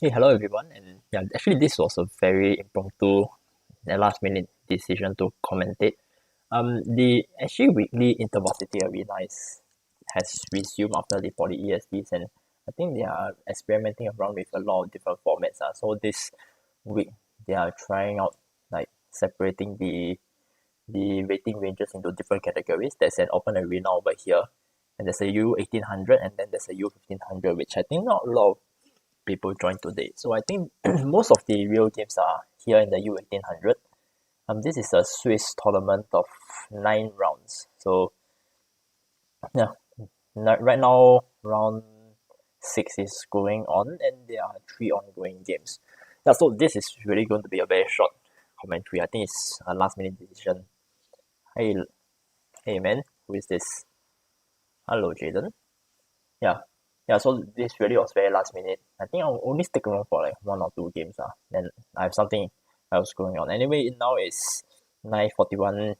Hey, hello everyone, and yeah, actually this was a very impromptu and last minute decision to commentate. The actually weekly Inter-Varsity arena has resumed after the poly ESDs, and I think they are experimenting around with a lot of different formats. So this week they are trying out like separating the rating ranges into different categories. There's an open arena over here, and there's a U1800, and then there's a U1500, which I think not a lot of people join today. So I think most of the real games are here in the U1800. This is a Swiss tournament of 9 rounds. So yeah, right now round 6 is going on, and there are 3 ongoing games. Yeah, so this is really going to be a very short commentary. I think it's a last minute decision. Hey, hey man, who is this? Hello, Jaden. Yeah, yeah. So this really was very last minute. I think I'll only stick around for like 1 or 2 games. Then I have something else going on. Anyway, now it's 9:41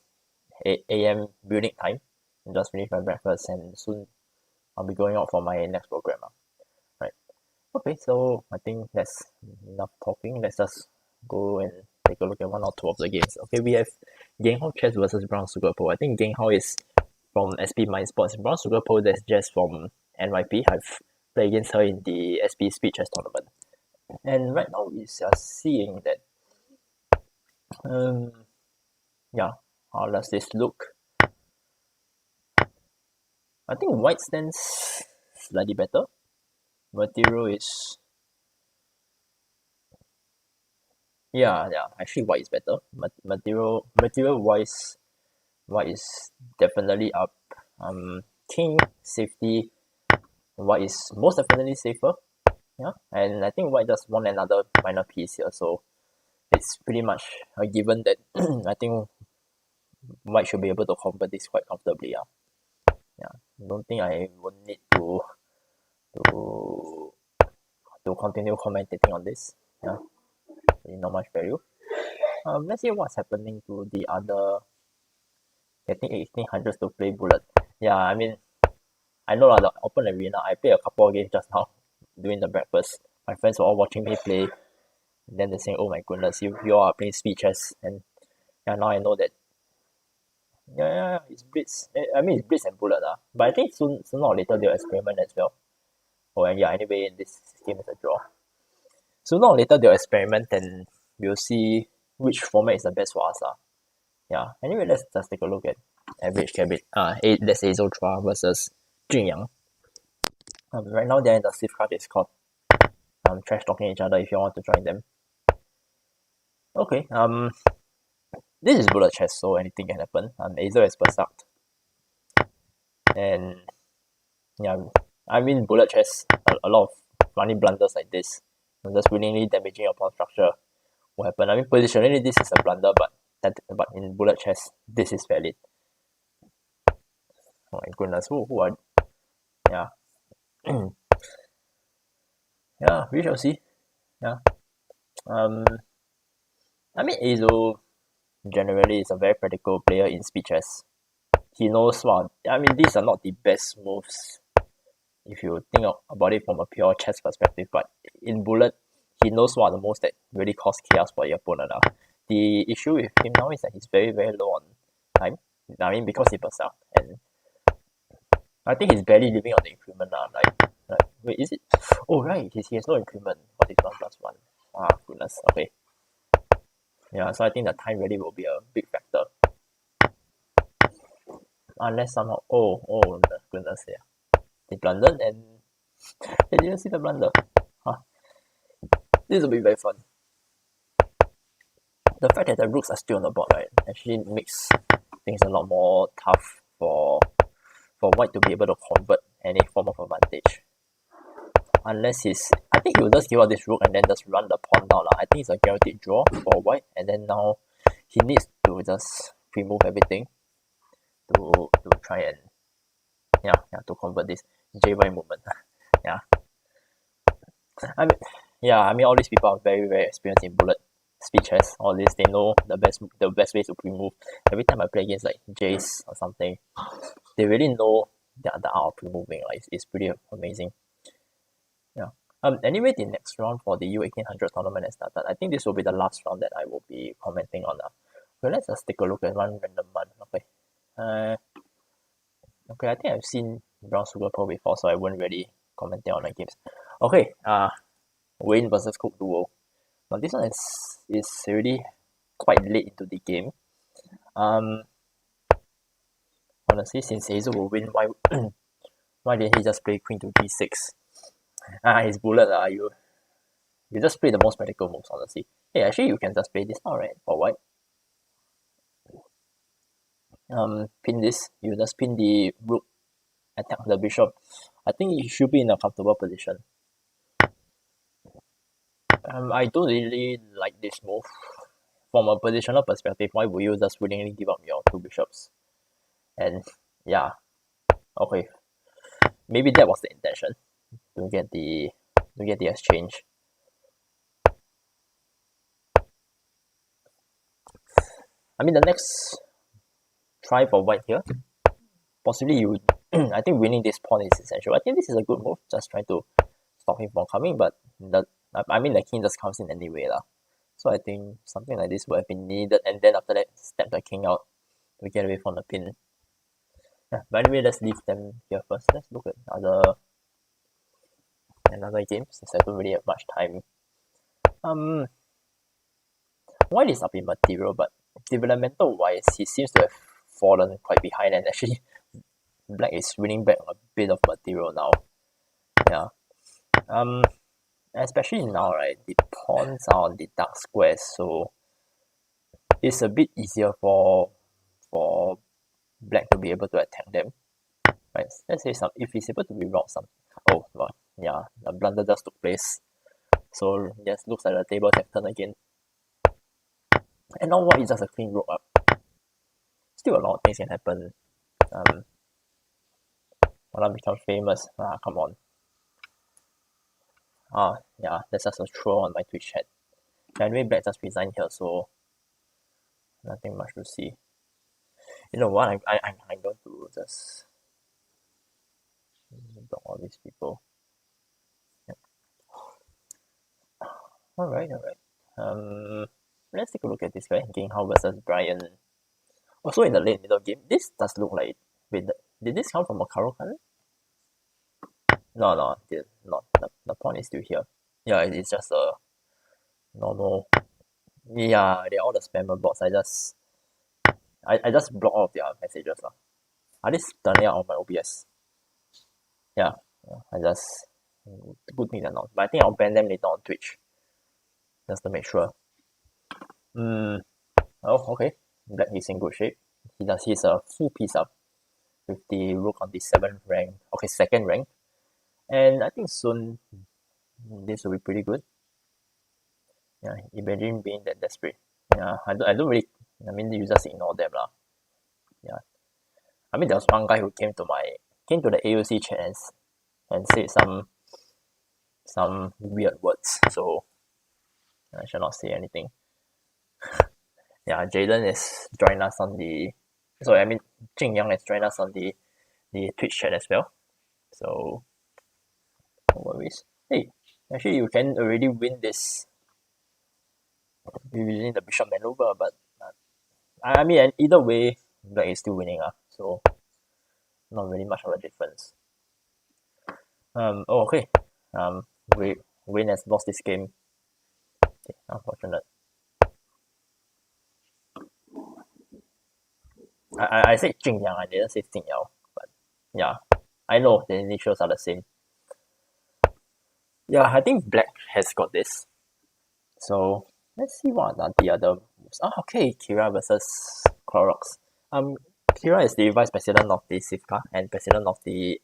a.m. Munich time. I just finished my breakfast and soon I'll be going out for my next program. Right. Okay, so I think that's enough talking. Let's just go and take a look at 1 or 2 of the games. Okay, we have Ganghao Chess versus Brown Sugar Po. I think Ganghao is from SP Mind Sports. Brown Sugar Po, that's just from NYP. I've played against her in the SP Speed Chess tournament. And right now we are seeing that um yeah, how does this look? I think white stands slightly better. Material is actually white is better. Material wise, white is definitely up. King safety, white is most definitely safer. Yeah, and I think white just won another minor piece here, so it's pretty much a given that I think white should be able to convert this quite comfortably. Yeah, don't think I will need to to continue commentating on this. Yeah, really not much value. Let's see what's happening to the other getting 1800s to play bullet. Yeah, I mean, I know the open arena. I played a couple of games just now during the breakfast. My friends were all watching me play. And then they're saying, "Oh my goodness, you all are playing speed chess," and yeah, now I know that. Yeah, it's blitz. I mean, it's blitz and bullet But I think sooner or later they'll experiment as well. Oh, and yeah, anyway, this game is a draw. Sooner or later they'll experiment, and we'll see which format is the best for us Yeah. Anyway, let's just take a look at average cabbage. That's Hazel Chua versus Jun Yang. Right now they're in the Discord. Trash talking each other if you want to join them. Okay. This is bullet chess, so anything can happen. Azel is first out. And yeah, I mean bullet chess, a lot of funny blunders like this. Just willingly damaging your pawn structure will happen. I mean positionally this is a blunder, but in bullet chess this is valid. Oh my goodness, who are yeah. Yeah, we shall see. Yeah. I mean Azel generally is a very practical player in speed chess. He knows what I mean these are not the best moves if you think about it from a pure chess perspective, but in bullet he knows what are the moves that really cause chaos for your opponent. The issue with him now is that he's very, very low on time. I mean because he burst out, and I think he's barely living on the increment wait, is it? Oh right, he has no increment. What is 1+1? Goodness, okay. Yeah, so I think the time really will be a big factor. Unless somehow goodness, yeah. They blundered and they didn't see the blunder. This will be very fun. The fact that the rooks are still on the board, right, actually makes things a lot more tough for white to be able to convert any form of advantage. Unless I think he'll just give out this rook and then just run the pawn down. I think it's a guaranteed draw for white, and then now he needs to just remove everything to try and to convert this JY movement. yeah. I mean all these people are very, very experienced in bullet speed chess. All this they know the best ways to pre-move. Every time I play against like Jace or something, they really know the art of pre-moving. It's pretty amazing. Yeah. Anyway, the next round for the U1800 tournament has started. I think this will be the last round that I will be commenting on. Okay, let's just take a look at one random one. Okay. Okay, I think I've seen Brown Sugar Pro before, so I won't really comment on the games. Okay, Wayne versus Cook Duo. Now this one is already quite late into the game. Honestly, since Hazel will win, why didn't he just play Queen to G6? His bullet, you just play the most practical moves, honestly. Hey, actually you can just play this now, right? For white. Pin this. You just pin the rook, attack the bishop. I think you should be in a comfortable position. I don't really like this move. From a positional perspective, why would you just willingly give up your two bishops? And yeah, okay, maybe that was the intention to get the exchange. I mean, the next try for white here, possibly you. I think winning this pawn is essential. I think this is a good move, just trying to stop him from coming, but the king just comes in anyway lah. So I think something like this would have been needed, and then after that, step the king out to get away from the pin. Yeah, by the way, let's leave them here first. Let's look at another game since I don't really have much time. White is up in material, but developmental wise, he seems to have fallen quite behind, and actually, black is winning back a bit of material now. Yeah. Especially now, right? The pawns are on the dark squares, so it's a bit easier for black to be able to attack them. Right? Let's say if he's able to reroute some. Oh, well, yeah, the blunder just took place. So yes, looks like the tables have turned again. And now white is just a clean rook up. Still a lot of things can happen. When I become famous, come on. Yeah, that's just a troll on my Twitch chat. Anyway, black just resigned here, so nothing much to see. You know what? I'm going to just block all these people. Yep. Alright. Let's take a look at this guy, Ginghao versus Brian. Also in the late middle game, this does look like. Wait, did this come from a Karo card? No, did not. The pawn is still here. Yeah, it's just a normal. Yeah, they're all the spammer bots. I just block all of their messages lah. Are they turning out on my OBS? Yeah, I just good thing they're not. But I think I'll ban them later on Twitch, just to make sure. Oh, okay. Black is in good shape. He's a full piece up with the rook on the 7th rank. Okay, 2nd rank. And I think soon this will be pretty good. Yeah, imagine being that desperate. Yeah, I don't really. I mean, you just ignore them lah. Yeah, I mean there was one guy who came to the AOC chat and said some weird words. So I shall not say anything. Yeah, Jaden is joining us on the. So I mean, Jing Yang has joined us on the Twitch chat as well. So no worries. Hey, actually you can already win this using the bishop maneuver, but I mean either way, black is still winning so not really much of a difference. Okay. Wayne has lost this game. Okay, unfortunate. I said Jing Yang, I didn't say Jing Yao, but yeah, I know the initials are the same. Yeah, I think black has got this. So let's see what are the other moves. Okay, Kira versus Clorox. Kira is the vice president of the SIFCA and president of the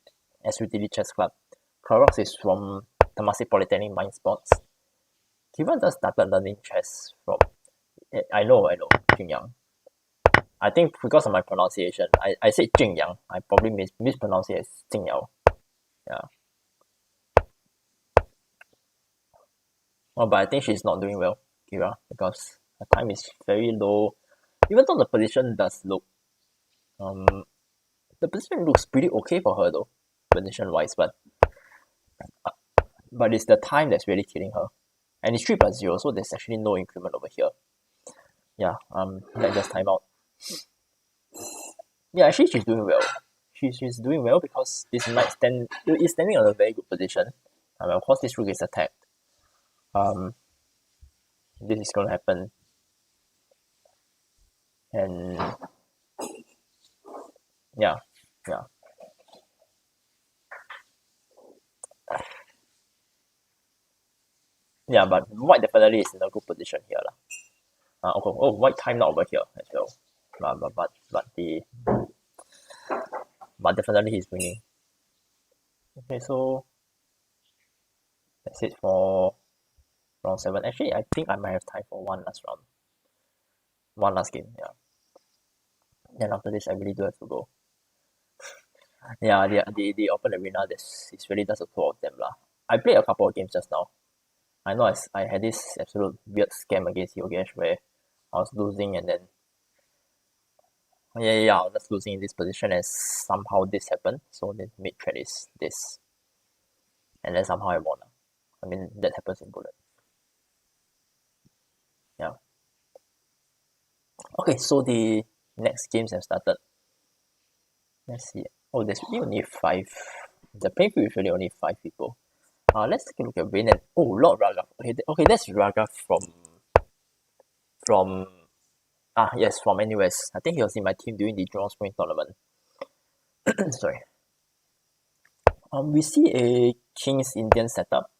SUT Lichess Club. Clorox is from Temasek Polytechnic Mind Sports. Kira just started learning chess from. I know, Jing Yang. I think because of my pronunciation, I said Jing Yang. I probably mispronounced it as Jing Yao. Yeah. But I think she's not doing well, Kira, because her time is very low. Even though the position does look, the position looks pretty okay for her though, position wise. But But it's the time that's really killing her. And it's 3+0, so there's actually no increment over here. Yeah, let's just time out. Yeah, actually she's doing well. She's doing well because this knight is standing on a very good position. Of course this rook is attacked. This is gonna happen. And yeah. Yeah, but white definitely is in a good position here. Okay. Oh, white time not over here as well. But definitely he's winning. Okay, so that's it for round 7. Actually, I think I might have time for one last round. One last game, yeah. Then after this, I really do have to go. Yeah, the open arena, it's really just a tour of them lah. I played a couple of games just now. I know I had this absolute weird scam against Yogesh where I was losing and then I was just losing in this position and somehow this happened. So the mid thread is this. And then somehow I won. I mean that happens in bullet. Yeah. Okay, so the next games have started. Let's see. Oh, there's really only 5. The playing field is really only 5 people. Let's take a look at Wayne and Lord Raghav. Okay, that's Raghav from yes, from NUS. I think he was in my team during the Jurong Spring tournament. Sorry. We see a King's Indian setup,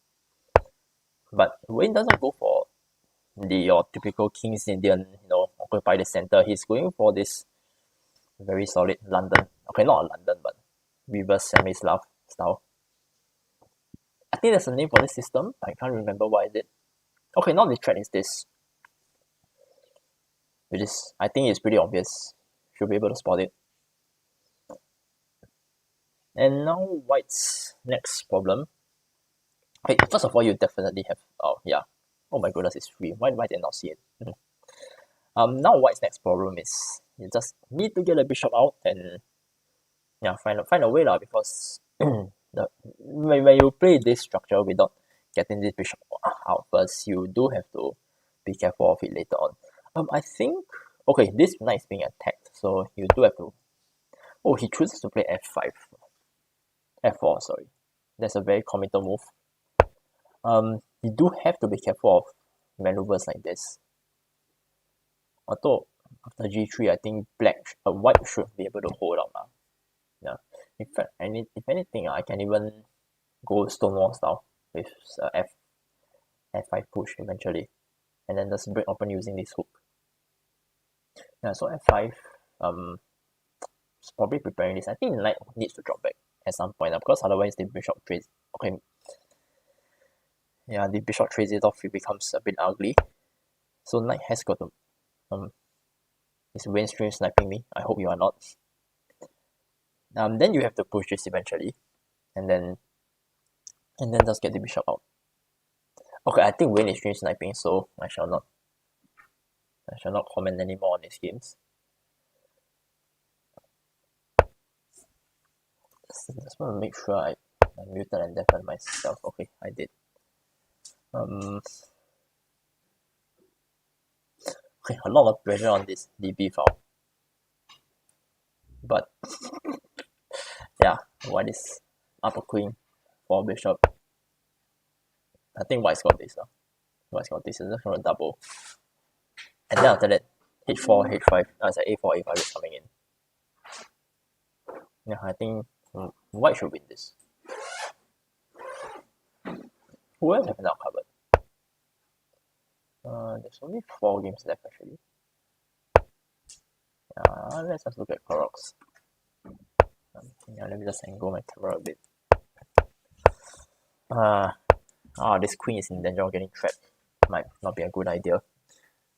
but Wayne doesn't go for your typical King's Indian, occupy the center. He's going for this very solid London. Okay, not London, but reverse semi-Slav style. I think there's a name for this system. I can't remember what is it. Okay, not this trend is this. Which is, I think it's pretty obvious. Should be able to spot it. And now white's next problem. Okay, first of all, you definitely have, oh my goodness, it's free. Why did I not see it? Now white's next problem is you just need to get a bishop out and find a way lah, because when you play this structure without getting this bishop out first, you do have to be careful of it later on. I think this knight is being attacked, so you do have to. Oh, he chooses to play f5, f4. Sorry, that's a very committal move. You do have to be careful of maneuvers like this. Although after g3, I think white should be able to hold on. Yeah. In fact, if anything, I can even go Stonewall style with f5 push eventually, and then just break open using this hook. Yeah, so f5, is probably preparing this. I think the knight needs to drop back at some point, because otherwise the bishop trades. Okay. Yeah, the bishop trades it off, it becomes a bit ugly. So knight has got to. Is Wayne stream sniping me? I hope you are not. Then you have to push this eventually, and then just get the bishop out. Okay, I think Wayne is stream sniping, so I shall not comment anymore on these games. Just want to make sure I muted and deafened myself. Okay, I did. Okay, a lot of pressure on this DB file. But yeah, white is up a queen for bishop. I think white's got this. White's got this. It's just going to double. And then after that, h4, h5. It's like a4, a5 is coming in. Yeah, I think white should win this. Who else have now covered? There's only 4 games left actually. Let's just look at Koroks. Let me just angle my camera a bit. This queen is in danger of getting trapped. Might not be a good idea.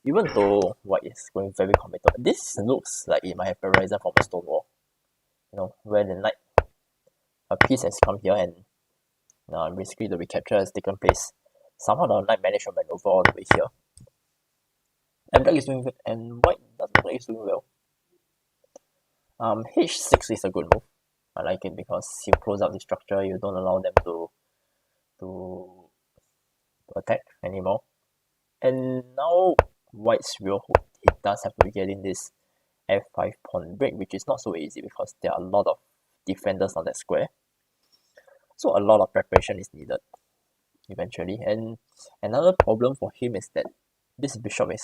Even though white is going very committed. This looks like it might have arisen from a Stonewall. Where the knight, a piece has come here and basically the recapture has taken place. Somehow the knight managed to maneuver all the way here. And black is doing good, and white doesn't look like it's doing well. H6 is a good move. I like it because you close out the structure, you don't allow them to to attack anymore. And now white's real hope, he does have to get in this f5 pawn break, which is not so easy because there are a lot of defenders on that square. So a lot of preparation is needed eventually. And another problem for him is that this bishop is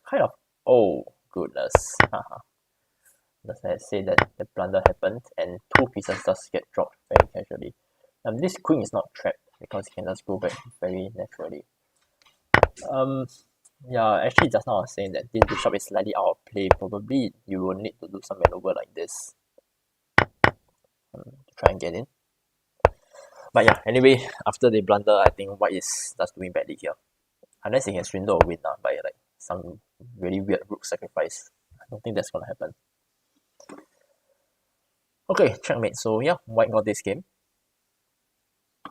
kind of, oh goodness, let's say that the blunder happened and two pieces just get dropped very casually. This queen is not trapped because he can just go back very naturally. Yeah, actually just now I was saying that this bishop is slightly out of play. Probably you will need to do some maneuver like this to try and get in. But yeah, anyway, after the blunder, I think white is just doing badly here. Unless he can swindle a win by like some really weird rook sacrifice. I don't think that's gonna happen. Okay, checkmate. So yeah, white got this game.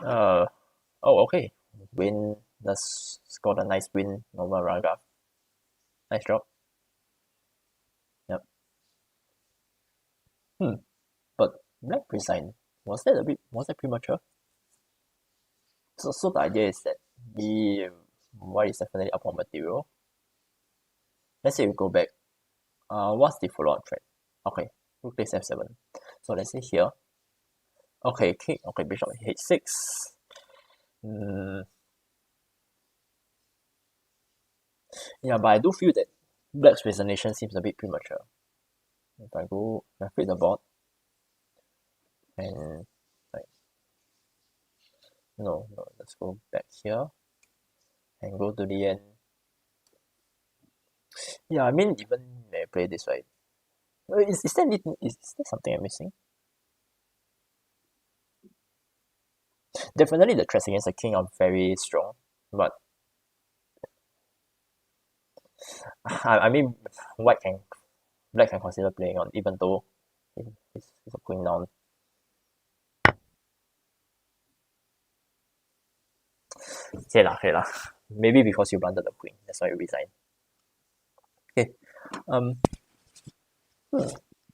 Oh, okay. Win. Just scored a nice win over Raga. Nice job. Yep. But black resigned. Was that premature? So the idea is that the white is definitely up on material. Let's say we go back. What's the follow-up threat? Okay, rook takes f7. So let's say here. Okay, king. Okay, bishop h6. Yeah, but I do feel that black's resignation seems a bit premature. If I flip the board and like no, let's go back here and go to the end. Yeah, I mean even when I play this right. Is there something I'm missing? Definitely the threats against the king are very strong, but I mean black can consider playing on even though he's going down. Okay lah. Maybe because you blundered the queen, that's why you resign. Okay.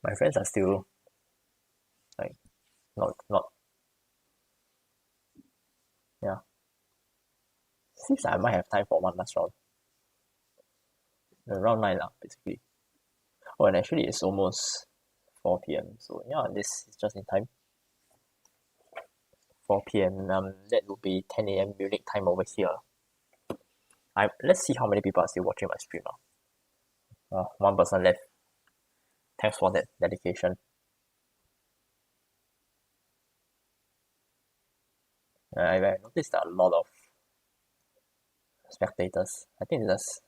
My friends are still like not yeah. Seems like I might have time for one last round. Round 9 lah, basically. Oh, and actually it's almost 4 p.m. So yeah, this is just in time. 4 p.m. That will be 10 a.m. Munich time over here. Let's see how many people are still watching my stream now. One person left. Thanks for that dedication. I noticed that a lot of spectators. I think that's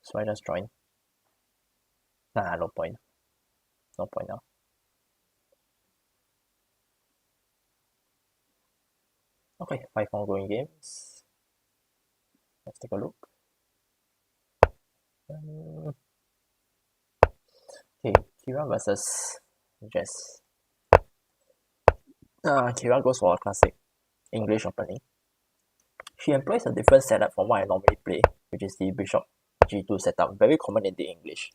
so I just join. No point. No point now. Okay, 5 ongoing games. Let's take a look. Okay, Kira versus Jess. Kira goes for a classic English opening. She employs a different setup from what I normally play, which is the bishop g2 setup, very common in the English.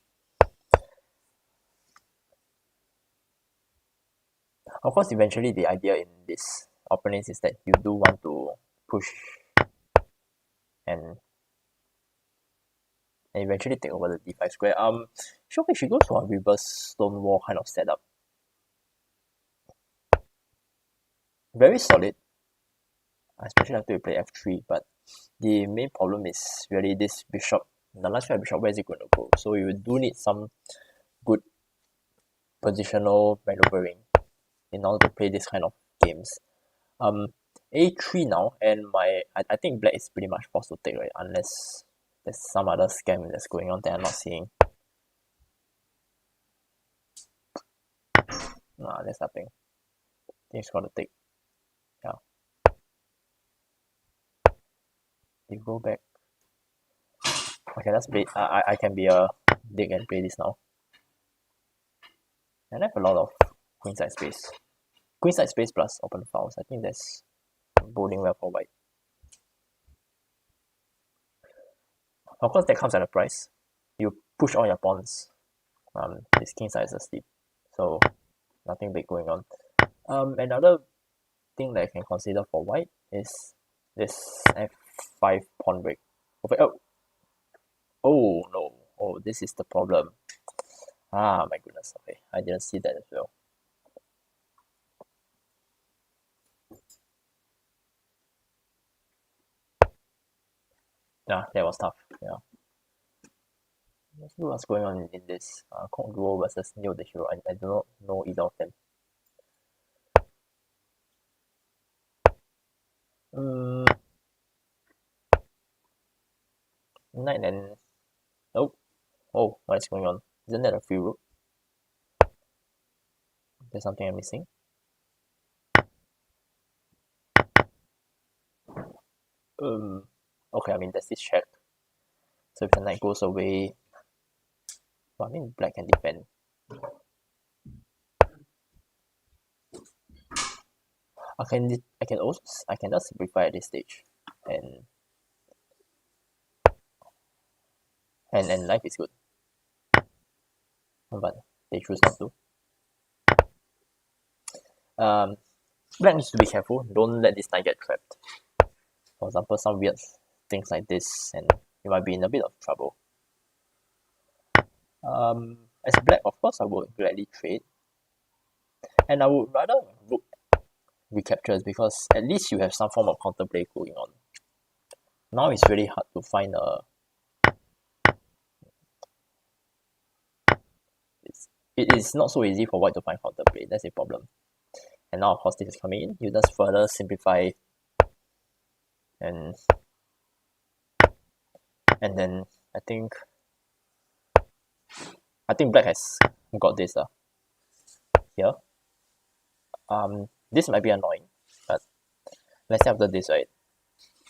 Of course, eventually the idea in this openings is that you do want to push and eventually take over the d5 square. She goes for a reverse stone wall kind of setup. Very solid, especially after you play f3, but the main problem is really this bishop. The last square bishop, where is it going to go? So you do need some good positional maneuvering in order to play this kind of games. A3 now, and I think black is pretty much forced to take, right? Unless there's some other scam that's going on that I'm not seeing. Nah, there's nothing. I think it's gonna take. Yeah. You go back. Okay, let's play. I can be a dick and play this now. And I have a lot of queenside space. Queenside space plus open files. I think that's boding well for white. Of course, that comes at a price. You push all your pawns. This king side is asleep, so nothing big going on. Another thing that I can consider for white is this f5 pawn break. Oh no. Oh, this is the problem. Ah, my goodness. Okay, I didn't see that as well. Yeah, that was tough. Yeah. Let's see what's going on in this Kong Duo versus Neo the Hero. I do not know either of them. Knight and oh, what is going on? Isn't that a free rook? There's something I'm missing. Okay, I mean there's this check. So if the knight goes away, well, I mean black can defend. I can just simplify at this stage, and life is good. But they choose not to. Black needs to be careful. Don't let this knight get trapped. For example, some weird things like this, and you might be in a bit of trouble. As black, of course, I would gladly trade, and I would rather rook recaptures because at least you have some form of counterplay going on. Now it's really hard to find a. It is not so easy for white to find counterplay. That's a problem. And now, of course, this is coming in. You just further simplify, and then I think black has got this here. This might be annoying, but let's say after this, right?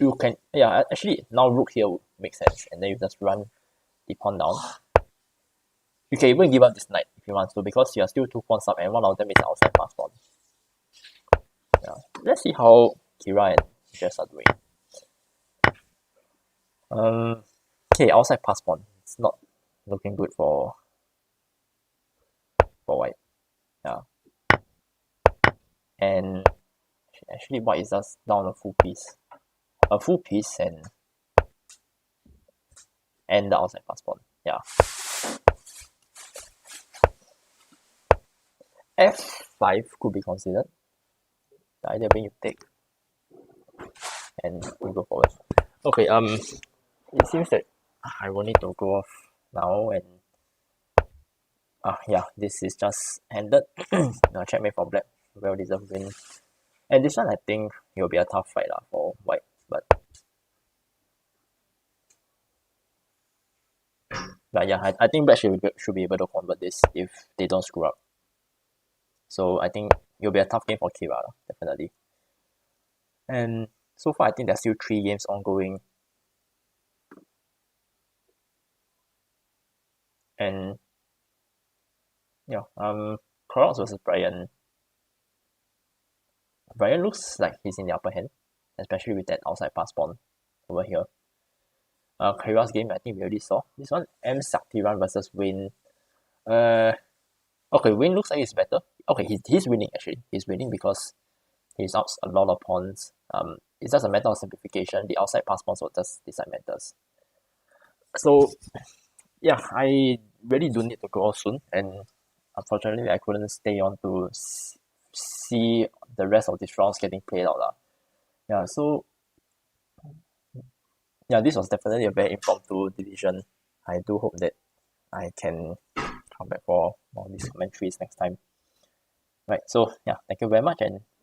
You can actually now rook here would make sense, and then you just run the pawn down. You can even give up this knight if you want to, because you are still 2 pawns up, and one of them is outside pass pawn. Yeah, let's see how Kira and Jess are doing. Okay, outside pass pawn. It's not looking good for white. Yeah, and actually white is just down a full piece, and the outside pass pawn. Yeah. F5 could be considered. The idea being you take and we go forward. Okay, it seems that I will need to go off now, and yeah, this is just ended. Checkmate for black, well deserved win. And this one I think it will be a tough fight for white, but yeah, I think black should be able to convert this if they don't screw up. So I think it'll be a tough game for Kira, definitely. And so far I think there's still 3 games ongoing. And yeah, Cross versus Brian. Brian looks like he's in the upper hand, especially with that outside pass pawn over here. Kira's game, I think we already saw. This one, M Saktiran versus Wayne. Okay, Wayne looks like he's better. Okay, he's winning actually. He's winning because he's out a lot of pawns. It's just a matter of simplification. The outside pass pawns will just decide matters. So yeah, I really do need to go off soon, and unfortunately I couldn't stay on to see the rest of these rounds getting played out. Yeah, so yeah, this was definitely a very impromptu division. I do hope that I can come back for more of these commentaries next time. Right, so yeah, thank you very much, and